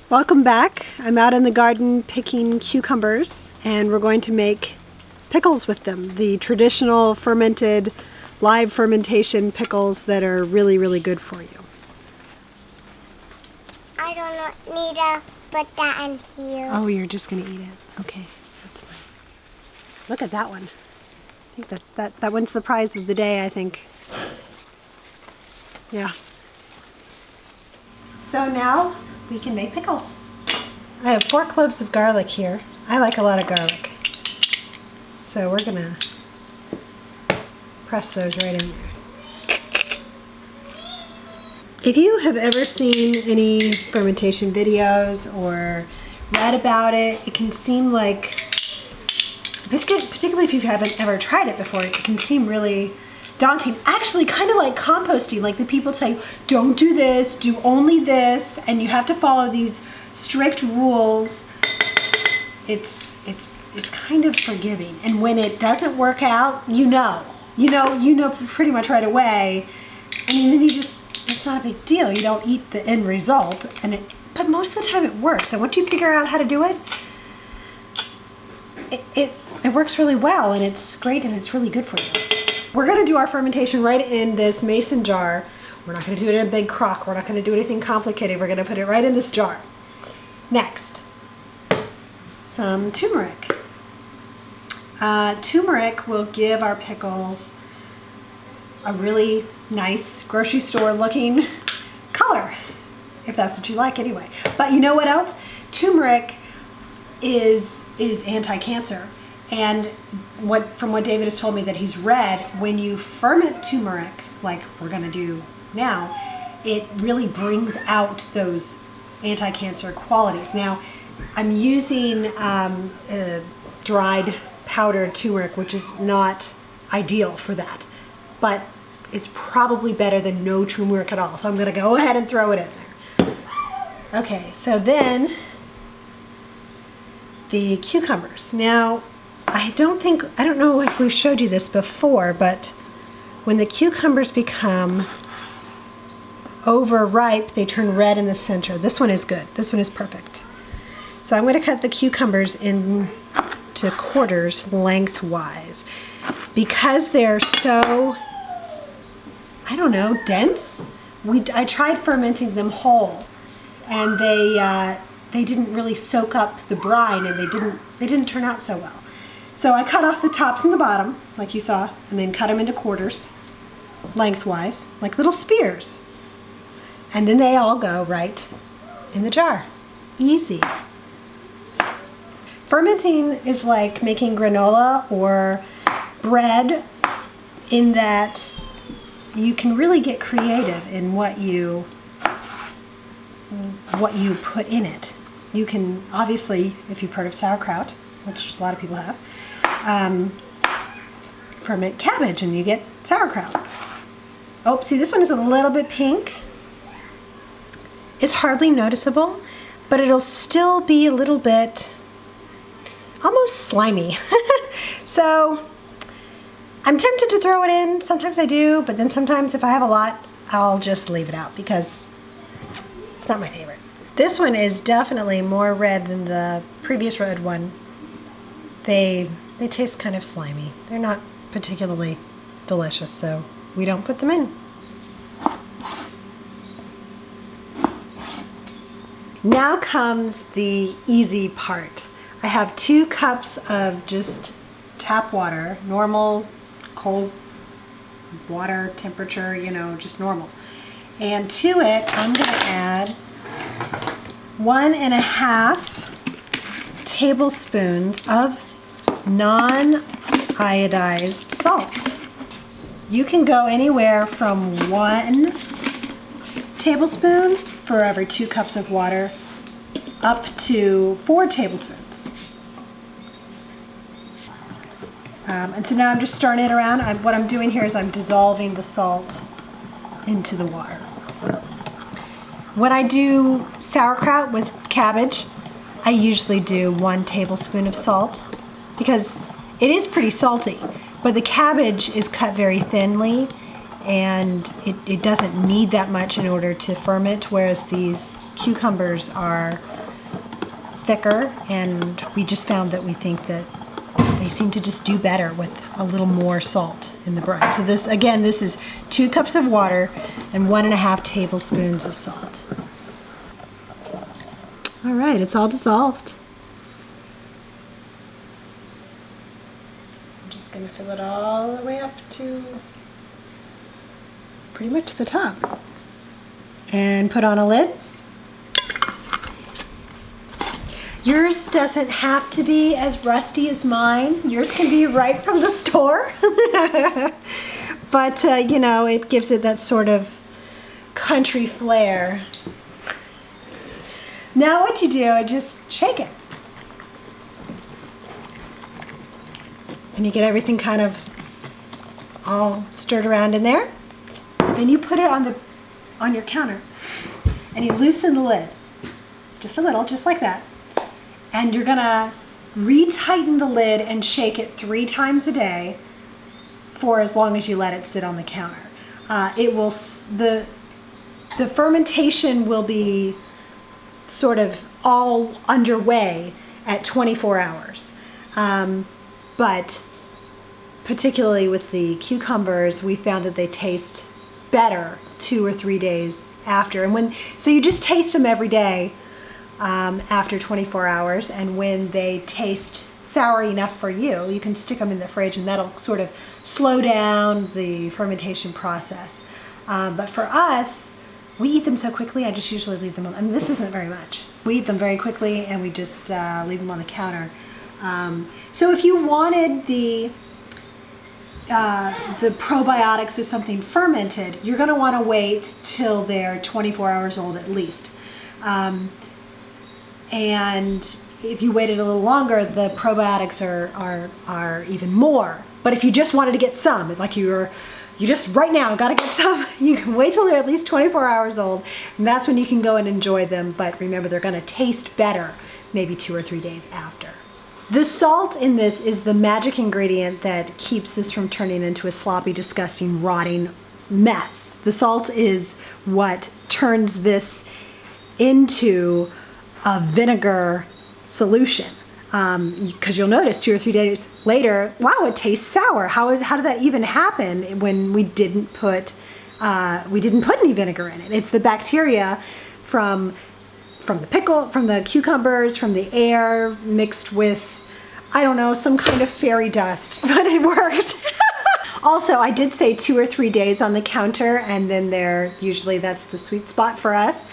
Welcome back. I'm out in the garden picking cucumbers and we're going to make pickles with them. The traditional fermented, live fermentation pickles that are really, really good for you. I don't need to put that in here. Oh, you're just going to eat it. Okay, that's fine. Look at that one. I think that one's the prize of the day, I think. Yeah. So now we can make pickles. I have 4 cloves of garlic here. I like a lot of garlic. So we're gonna press those right in there. If you have ever seen any fermentation videos or read about it, it can seem like, particularly if you haven't ever tried it before, it can seem really daunting. Actually, kind of like composting. Like the people say, don't do this, do only this, and you have to follow these strict rules. It's kind of forgiving. And when it doesn't work out, you know pretty much right away. I mean, then it's not a big deal. You don't eat the end result, but most of the time it works. And once you figure out how to do it, it works really well, and it's great, and it's really good for you. We're going to do our fermentation right in this mason jar. We're not going to do it in a big crock. We're not going to do anything complicated. We're going to put it right in this jar. Next, some turmeric. Turmeric will give our pickles a really nice grocery store looking color, if that's what you like anyway. But you know what else? Turmeric is anti-cancer. And from what David has told me that he's read, when you ferment turmeric, like we're going to do now, it really brings out those anti-cancer qualities. Now, I'm using dried powdered turmeric, which is not ideal for that, but it's probably better than no turmeric at all. So I'm going to go ahead and throw it in there. Okay, so then the cucumbers. Now, I don't know if we've showed you this before, but when the cucumbers become overripe, they turn red in the center. This one is good. This one is perfect. So I'm going to cut the cucumbers into quarters lengthwise. Because they're so, I don't know, dense, I tried fermenting them whole, and they didn't really soak up the brine, and they didn't turn out so well. So I cut off the tops and the bottom, like you saw, and then cut them into quarters, lengthwise, like little spears. And then they all go right in the jar. Easy. Fermenting is like making granola or bread, in that you can really get creative in what you put in it. You can, obviously, if you've heard of sauerkraut, which a lot of people have, ferment cabbage and you get sauerkraut. Oh, see, this one is a little bit pink. It's hardly noticeable, but it'll still be a little bit almost slimy. So I'm tempted to throw it in. Sometimes I do, but then sometimes if I have a lot, I'll just leave it out because it's not my favorite. This one is definitely more red than the previous red one. They taste kind of slimy. They're not particularly delicious, so we don't put them in. Now comes the easy part. I have 2 cups of just tap water, normal cold water temperature, just normal. And to it, I'm going to add 1.5 tablespoons of non-iodized salt. You can go anywhere from 1 tablespoon for every 2 cups of water up to 4 tablespoons. And so now I'm just stirring it around. What I'm doing here is I'm dissolving the salt into the water. When I do sauerkraut with cabbage, I usually do 1 tablespoon of salt because it is pretty salty, but the cabbage is cut very thinly and it doesn't need that much in order to ferment, whereas these cucumbers are thicker, and we just found that we think that they seem to just do better with a little more salt in the brine. So this, again, this is 2 cups of water and 1.5 tablespoons of salt. All right, it's all dissolved. I'm just gonna fill it all the way up to pretty much the top. And put on a lid. Yours doesn't have to be as rusty as mine. Yours can be right from the store. But, you know, it gives it that sort of country flair. Now what you do is just shake it. And you get everything kind of all stirred around in there. Then you put it on your counter and you loosen the lid. Just a little, just like that. And you're gonna retighten the lid and shake it 3 times a day for as long as you let it sit on the counter. The fermentation will be sort of all underway at 24 hours. But particularly with the cucumbers, we found that they taste better 2 or 3 days after. And so you just taste them every day after 24 hours, and when they taste sour enough for you, you can stick them in the fridge, and that'll sort of slow down the fermentation process. But for us, we eat them so quickly, I just usually leave them on. I mean, this isn't very much. We eat them very quickly, and we just leave them on the counter. So if you wanted the probiotics of something fermented, you're going to want to wait till they're 24 hours old at least. And if you waited a little longer, the probiotics are even more. But if you just wanted to get some, like you just right now got to get some, you can wait till they're at least 24 hours old, and that's when you can go and enjoy them. But remember, they're going to taste better maybe 2 or 3 days after. The salt in this is the magic ingredient that keeps this from turning into a sloppy, disgusting, rotting mess. The salt is what turns this into a vinegar solution. Because you'll notice 2 or 3 days later, wow, it tastes sour. How did that even happen when we didn't put any vinegar in it? It's the bacteria from the pickle, from the cucumbers, from the air, mixed with, I don't know, some kind of fairy dust, but it works. Also, I did say 2 or 3 days on the counter, and then usually that's the sweet spot for us.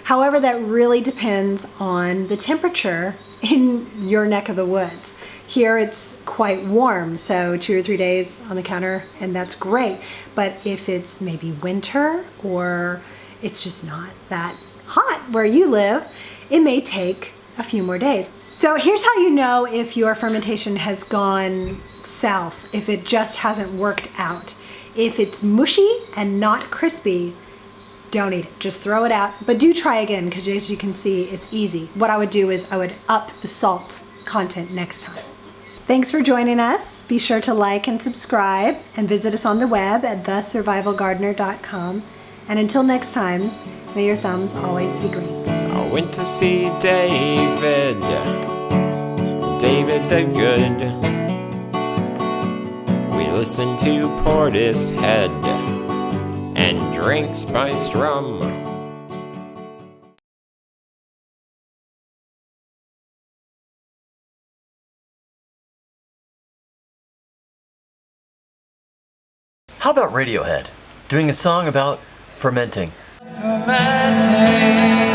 However, that really depends on the temperature in your neck of the woods. Here it's quite warm, so 2 or 3 days on the counter, and that's great. But if it's maybe winter, or it's just not that hot where you live, it may take a few more days. So here's how you know if your fermentation has gone south, if it just hasn't worked out. If it's mushy and not crispy, don't eat it, just throw it out. But do try again, because as you can see, it's easy. What I would do is I would up the salt content next time. Thanks for joining us. Be sure to like and subscribe, and visit us on the web at thesurvivalgardener.com. And until next time, may your thumbs always be green. I went to see David the Good. We listened to Portishead and drank spiced rum. How about Radiohead doing a song about fermenting? Fermenting.